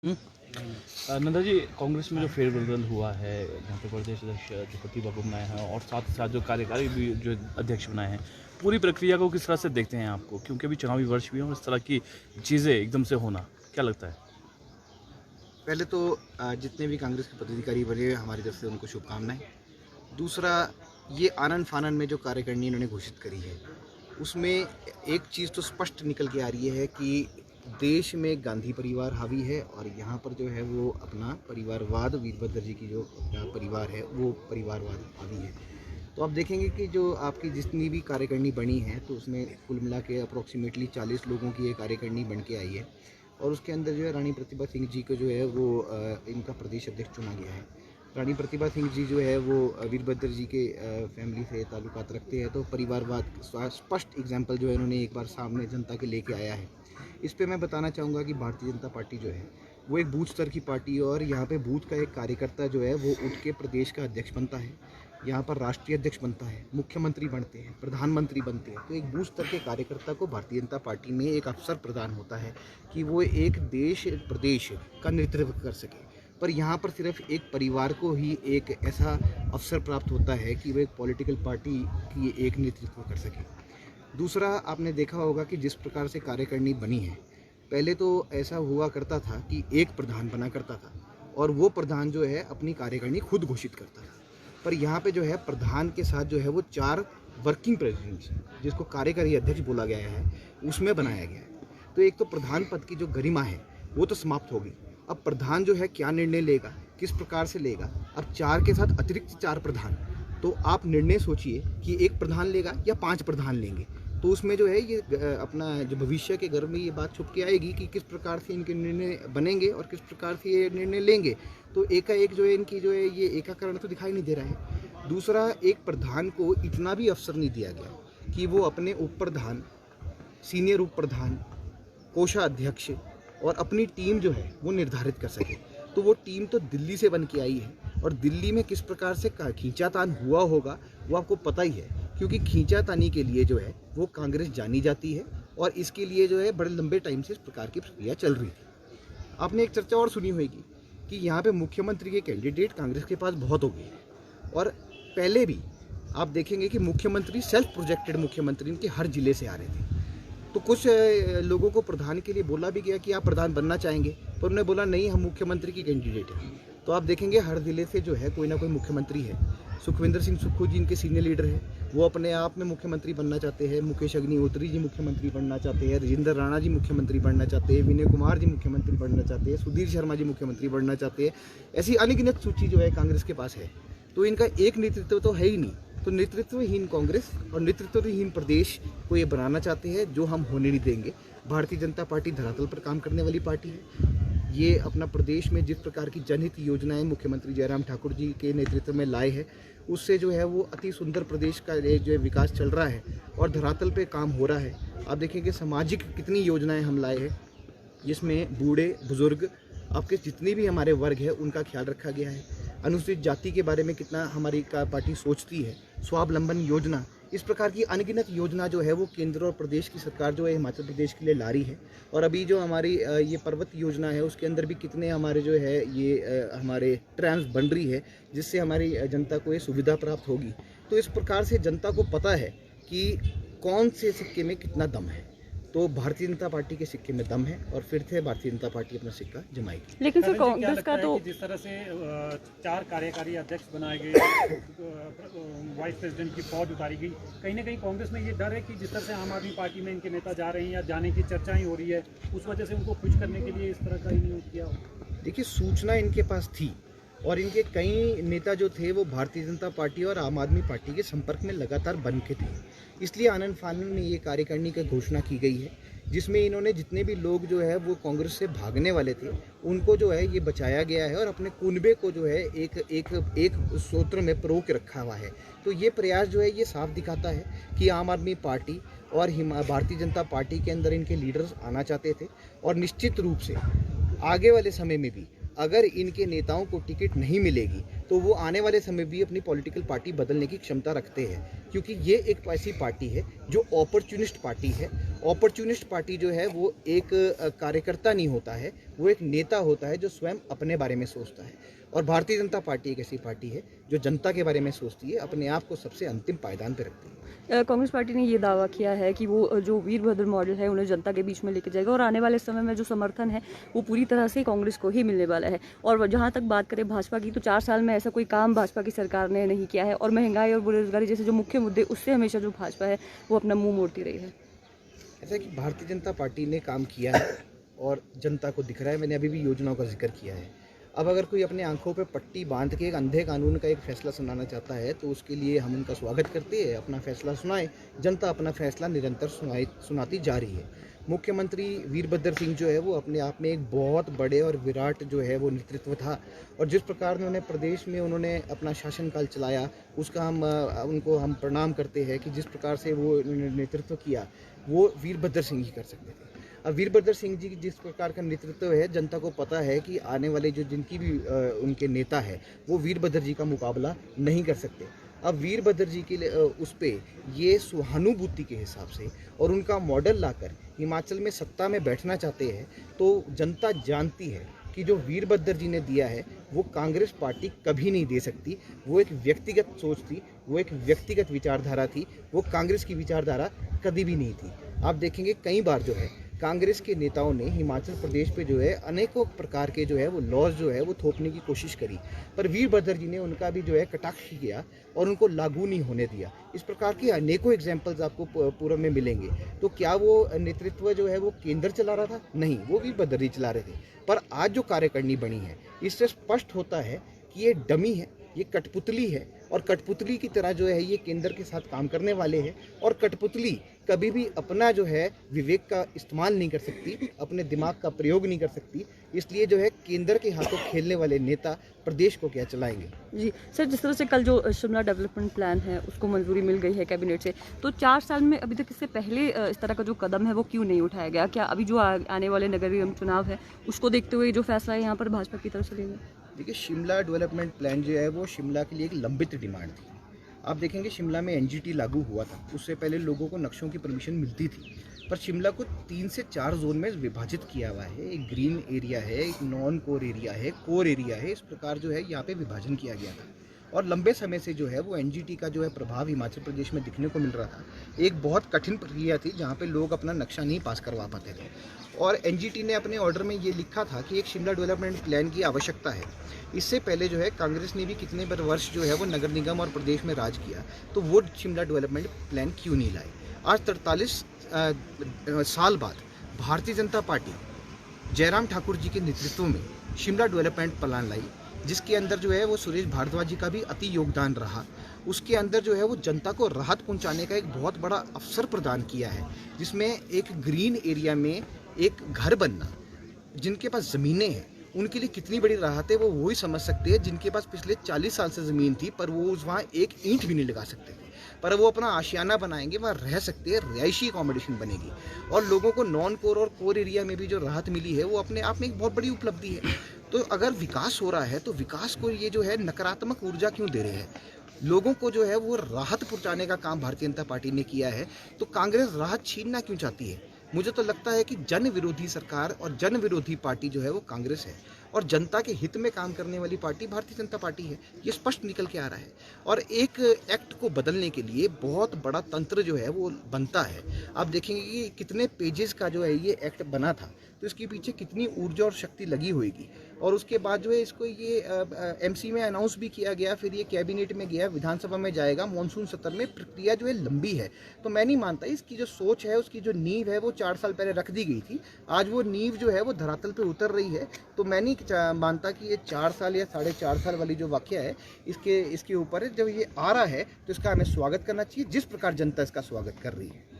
हुँ। नंदा जी, कांग्रेस में जो फेरबदल हुआ है, जहाँ पे प्रदेश अध्यक्ष द्रौपदी मुर्मू बनाए हैं और साथ ही साथ जो कार्यकारी भी जो अध्यक्ष बनाए हैं, पूरी प्रक्रिया को किस तरह से देखते हैं आपको? क्योंकि अभी चुनावी वर्ष भी है और इस तरह की चीज़ें एकदम से होना, क्या लगता है? पहले तो जितने भी कांग्रेस के पदाधिकारी बने हुए हमारी तरफ से उनको शुभकामनाएं। दूसरा, ये आनन फानन में जो कार्यकारिणी इन्होंने घोषित करी है उसमें एक चीज़ तो स्पष्ट निकल के आ रही है कि देश में गांधी परिवार हावी है और यहाँ पर जो है वो अपना परिवारवाद, वीरभद्र जी की जो अपना परिवार है वो परिवारवाद हावी है। तो आप देखेंगे कि जो आपकी जितनी भी कार्यकारिणी बनी है तो उसमें कुल मिला के अप्रोक्सीमेटली 40 लोगों की ये कार्यकारिणी बन के आई है और उसके अंदर जो है रानी प्रतिभा सिंह जी को जो है वो इनका प्रदेश अध्यक्ष चुना गया है। रानी प्रतिभा सिंह जी जो है वो वीरभद्र जी के फैमिली से ताल्लुकात रखते हैं, तो परिवारवाद स्पष्ट एग्जाम्पल जो है इन्होंने एक बार सामने जनता के लेके आया है। इस पे मैं बताना चाहूँगा कि भारतीय जनता पार्टी जो है वो एक बूथ स्तर की पार्टी है और यहाँ पे बूथ का एक कार्यकर्ता जो है वो उठ के प्रदेश का अध्यक्ष बनता है, यहाँ पर राष्ट्रीय अध्यक्ष बनता है, मुख्यमंत्री बनते हैं, प्रधानमंत्री बनते हैं। तो एक बूथ स्तर के कार्यकर्ता को भारतीय जनता पार्टी में एक अवसर प्रदान होता है कि वो एक देश प्रदेश का नेतृत्व कर सके। पर यहाँ पर सिर्फ एक परिवार को ही एक ऐसा अवसर प्राप्त होता है कि वो एक पॉलिटिकल पार्टी की एक नेतृत्व कर सके। दूसरा, आपने देखा होगा कि जिस प्रकार से कार्यकारिणी बनी है, पहले तो ऐसा हुआ करता था कि एक प्रधान बना करता था और वो प्रधान जो है अपनी कार्यकारिणी खुद घोषित करता था। पर यहाँ पे जो है प्रधान के साथ जो है वो 4 वर्किंग प्रेसिडेंट्स, जिसको कार्यकारी अध्यक्ष बोला गया है, उसमें बनाया गया है। तो एक तो प्रधान पद की जो गरिमा है वो तो समाप्त होगी। अब प्रधान जो है क्या निर्णय लेगा, किस प्रकार से लेगा। अब 4 के साथ अतिरिक्त 4 प्रधान, तो आप निर्णय सोचिए कि एक प्रधान लेगा या 5 प्रधान लेंगे। तो उसमें जो है ये अपना जो भविष्य के घर में ये बात छुप के आएगी कि किस प्रकार से इनके निर्णय बनेंगे और किस प्रकार से ये निर्णय लेंगे। तो एकाएक जो है इनकी जो है ये एकाकरण तो दिखाई नहीं दे रहा है। दूसरा, एक प्रधान को इतना भी अवसर नहीं दिया गया कि वो अपने उप प्रधान, सीनियर उप प्रधान, कोषाध्यक्ष और अपनी टीम जो है वो निर्धारित कर सके। तो वो टीम तो दिल्ली से बन के आई है और दिल्ली में किस प्रकार से खींचातान हुआ होगा वो आपको पता ही है, क्योंकि खींचातानी के लिए जो है वो कांग्रेस जानी जाती है और इसके लिए जो है बड़े लंबे टाइम से इस प्रकार की प्रक्रिया चल रही थी। आपने एक चर्चा और सुनी होगी कि यहाँ पे मुख्यमंत्री के कैंडिडेट कांग्रेस के पास बहुत हो गए और पहले भी आप देखेंगे कि मुख्यमंत्री सेल्फ प्रोजेक्टेड मुख्यमंत्री इनके हर जिले से आ रहे थे। तो कुछ लोगों को प्रधान के लिए बोला भी गया कि आप प्रधान बनना चाहेंगे, पर उन्होंने बोला नहीं, हम मुख्यमंत्री की कैंडिडेट हैं। तो आप देखेंगे हर जिले से जो है कोई ना कोई मुख्यमंत्री है। सुखविंदर सिंह सुक्खू जी इनके सीनियर लीडर हैं, वो अपने आप में मुख्यमंत्री बनना चाहते हैं। मुकेश अग्निहोत्री जी मुख्यमंत्री बनना चाहते हैं, राजेंद्र राणा जी मुख्यमंत्री बनना चाहते हैं, विनय कुमार जी मुख्यमंत्री बनना चाहते हैं, सुधीर शर्मा जी मुख्यमंत्री बनना चाहते हैं। ऐसी अनगिनत सूची जो है कांग्रेस के पास है। तो इनका एक नेतृत्व तो है ही नहीं। तो नेतृत्वहीन कांग्रेस और नेतृत्वहीन प्रदेश को ये बनाना चाहते हैं, जो हम होने नहीं देंगे। भारतीय जनता पार्टी धरातल पर काम करने वाली पार्टी है। ये अपना प्रदेश में जिस प्रकार की जनहित योजनाएं मुख्यमंत्री जयराम ठाकुर जी के नेतृत्व में लाए हैं, उससे जो है वो अति सुंदर प्रदेश का जो विकास चल रहा है और धरातल पे काम हो रहा है। आप देखेंगे सामाजिक कितनी योजनाएं हम लाए हैं, जिसमें बूढ़े बुजुर्ग आपके जितनी भी हमारे वर्ग है उनका ख्याल रखा गया है। अनुसूचित जाति के बारे में कितना हमारी पार्टी सोचती है। स्वावलंबन योजना, इस प्रकार की अनगिनत योजना जो है वो केंद्र और प्रदेश की सरकार जो है हिमाचल प्रदेश के लिए ला रही है। और अभी जो हमारी ये पर्वत योजना है उसके अंदर भी कितने हमारे जो है ये हमारे ट्रैम्स बन रही है, जिससे हमारी जनता को ये सुविधा प्राप्त होगी। तो इस प्रकार से जनता को पता है कि कौन से सिक्के में कितना दम है। तो भारतीय जनता पार्टी के सिक्के में दम है और फिर से भारतीय जनता पार्टी अपना सिक्का जमाएगी। लेकिन सर कांग्रेस का तो जिस तरह से 4 कार्यकारी अध्यक्ष बनाए गए, वाइस प्रेसिडेंट की पद उतारी गई, कहीं ना कहीं कांग्रेस में ये डर है कि जिस तरह से आम आदमी पार्टी में इनके नेता जा रहे हैं या जाने की चर्चाएं हो रही है, उस वजह से उनको खुश करने के लिए इस तरह का नियोग किया हो। देखिए, सूचना इनके पास थी और इनके कई नेता जो थे वो भारतीय जनता पार्टी और आम आदमी पार्टी के संपर्क में लगातार बन के थे। इसलिए आनन फानन में ये कार्यकारिणी की घोषणा की गई है, जिसमें इन्होंने जितने भी लोग जो है वो कांग्रेस से भागने वाले थे उनको जो है ये बचाया गया है और अपने कुनबे को जो है एक सूत्र में परो के रखा हुआ है। तो ये प्रयास जो है ये साफ दिखाता है कि आम आदमी पार्टी और भारतीय जनता पार्टी के अंदर इनके लीडर्स आना चाहते थे और निश्चित रूप से आगे वाले समय में भी अगर इनके नेताओं को टिकट नहीं मिलेगी तो वो आने वाले समय भी अपनी पॉलिटिकल पार्टी बदलने की क्षमता रखते हैं, क्योंकि ये एक ऐसी पार्टी है जो अपॉर्चुनिस्ट पार्टी है अपॉर्चुनिस्ट पार्टी जो है वो एक कार्यकर्ता नहीं होता है, वो एक नेता होता है जो स्वयं अपने बारे में सोचता है। और भारतीय जनता पार्टी एक ऐसी पार्टी है जो जनता के बारे में सोचती है, अपने आप को सबसे अंतिम पायदान पर रखती है। कांग्रेस पार्टी ने ये दावा किया है कि वो जो वीरभद्र मॉडल है उन्हें जनता के बीच में लेके जाएगा और आने वाले समय में जो समर्थन है वो पूरी तरह से कांग्रेस को ही मिलने वाला है। और जहाँ तक बात करें भाजपा की, तो 4 साल में ऐसा कोई काम भाजपा की सरकार ने नहीं किया है और महंगाई और बेरोजगारी जैसे जो मुख्य मुद्दे, उससे हमेशा जो भाजपा है वो अपना मुँह मोड़ती रही है। ऐसा कि भारतीय जनता पार्टी ने काम किया है और जनता को दिख रहा है। मैंने अभी भी योजनाओं का जिक्र किया है। अब अगर कोई अपने आंखों पे पट्टी बांध के एक अंधे कानून का एक फैसला सुनाना चाहता है तो उसके लिए हम उनका स्वागत करते हैं, अपना फैसला सुनाए। जनता अपना फैसला निरंतर सुनाती जा रही है। मुख्यमंत्री वीरभद्र सिंह जो है वो अपने आप में एक बहुत बड़े और विराट जो है वो नेतृत्व था और जिस प्रकार उन्होंने प्रदेश में उन्होंने अपना शासनकाल चलाया उसका हम प्रणाम करते हैं कि जिस प्रकार से वो उन्होंने नेतृत्व किया वो वीरभद्र सिंह ही कर सकते थे। अब वीरभद्र सिंह जी की जिस प्रकार का नेतृत्व है, जनता को पता है कि आने वाले जो जिनकी भी उनके नेता है वो वीरभद्र जी का मुकाबला नहीं कर सकते। अब वीरभद्र जी के उस पर ये सहानुभूति के हिसाब से और उनका मॉडल लाकर हिमाचल में सत्ता में बैठना चाहते हैं तो जनता जानती है कि जो वीरभद्र जी ने दिया है वो कांग्रेस पार्टी कभी नहीं दे सकती। वो एक व्यक्तिगत सोच थी, वो एक व्यक्तिगत विचारधारा थी, वो कांग्रेस की विचारधारा कभी भी नहीं थी। आप देखेंगे कई बार जो है कांग्रेस के नेताओं ने हिमाचल प्रदेश पे जो है अनेकों प्रकार के जो है वो लॉज जो है वो थोपने की कोशिश करी, पर वीरभद्र जी ने उनका भी जो है कटाक्ष किया और उनको लागू नहीं होने दिया। इस प्रकार की अनेकों एग्जाम्पल्स आपको पूर्व में मिलेंगे। तो क्या वो नेतृत्व जो है वो केंद्र चला रहा था? नहीं, वो वीरभद्र जी चला रहे थे। पर आज जो कार्यकारिणी बनी है इससे स्पष्ट होता है कि ये डमी है, ये कठपुतली है और कठपुतली की तरह जो है ये केंद्र के साथ काम करने वाले हैं और कठपुतली कभी भी अपना जो है विवेक का इस्तेमाल नहीं कर सकती, अपने दिमाग का प्रयोग नहीं कर सकती। इसलिए जो है केंद्र के हाथों खेलने वाले नेता प्रदेश को क्या चलाएंगे। जी सर, जिस तरह से कल जो शिमला डेवलपमेंट प्लान है उसको मंजूरी मिल गई है कैबिनेट से, तो 4 साल में अभी तक इससे पहले इस तरह का जो कदम है वो क्यों नहीं उठाया गया? क्या अभी जो आने वाले नगर निगम चुनाव है उसको देखते हुए जो फैसला है यहाँ पर भाजपा की तरफ से लिया? देखिए, शिमला डेवलपमेंट प्लान जो है वो शिमला के लिए एक लंबित डिमांड थी। आप देखेंगे शिमला में एनजीटी लागू हुआ था, उससे पहले लोगों को नक्शों की परमिशन मिलती थी, पर शिमला को 3 से 4 जोन में विभाजित किया हुआ है। एक ग्रीन एरिया है, एक नॉन कोर एरिया है, कोर एरिया है। इस प्रकार जो है यहाँ पे विभाजन किया गया था और लंबे समय से जो है वो एनजीटी का जो है प्रभाव हिमाचल प्रदेश में दिखने को मिल रहा था। एक बहुत कठिन प्रक्रिया थी जहाँ पे लोग अपना नक्शा नहीं पास करवा पाते थे और एनजीटी ने अपने ऑर्डर में ये लिखा था कि एक शिमला डेवलपमेंट प्लान की आवश्यकता है। इससे पहले जो है कांग्रेस ने भी कितने वर्ष जो है वो नगर निगम और प्रदेश में राज किया, तो वो शिमला डेवलपमेंट प्लान क्यों नहीं लाए? आज 43 साल बाद भारतीय जनता पार्टी जयराम ठाकुर जी के नेतृत्व में शिमला डेवलपमेंट प्लान लाई, जिसके अंदर जो है वो सुरेश भारद्वाज जी का भी अति योगदान रहा। उसके अंदर जो है वो जनता को राहत पहुंचाने का एक बहुत बड़ा अवसर प्रदान किया है, जिसमें एक ग्रीन एरिया में एक घर बनना, जिनके पास ज़मीनें हैं उनके लिए कितनी बड़ी राहत है वो वही समझ सकते हैं जिनके पास पिछले 40 साल से ज़मीन थी पर वो वहाँ एक ईंट भी नहीं लगा सकते थे, पर वो अपना आशियाना बनाएंगे, वहाँ रह सकते हैं, रिहायशी अकोमोडेशन बनेगी और लोगों को नॉन कोर और कोर एरिया में भी जो राहत मिली है वो अपने आप में एक बहुत बड़ी उपलब्धि है। तो अगर विकास हो रहा है तो विकास को ये जो है नकारात्मक ऊर्जा क्यों दे रहे हैं? लोगों को जो है वो राहत पहुँचाने का काम भारतीय जनता पार्टी ने किया है, तो कांग्रेस राहत छीनना क्यों चाहती है? मुझे तो लगता है कि जन विरोधी सरकार और जन विरोधी पार्टी जो है वो कांग्रेस है और जनता के हित में काम करने वाली पार्टी भारतीय जनता पार्टी है। ये स्पष्ट निकल के आ रहा है और एक एक्ट को बदलने के लिए बहुत बड़ा तंत्र जो है वो बनता है। आप देखेंगे कि कितने पेजेस का जो है ये एक्ट बना था, तो इसके पीछे कितनी ऊर्जा और शक्ति लगी होगी और उसके बाद जो है इसको ये एमसी में अनाउंस भी किया गया, फिर ये कैबिनेट में गया, विधानसभा में जाएगा, मानसून सत्र में। प्रक्रिया जो है लंबी है, तो मैं नहीं मानता इसकी जो सोच है उसकी जो नींव है वो 4 साल पहले रख दी गई थी। आज वो नींव जो है वो धरातल पे उतर रही है, तो मैं नहीं मानता कि ये 4 साल या 4.5 साल वाली जो वाकया है इसके ऊपर जब ये आ रहा है तो इसका हमें स्वागत करना चाहिए, जिस प्रकार जनता इसका स्वागत कर रही है।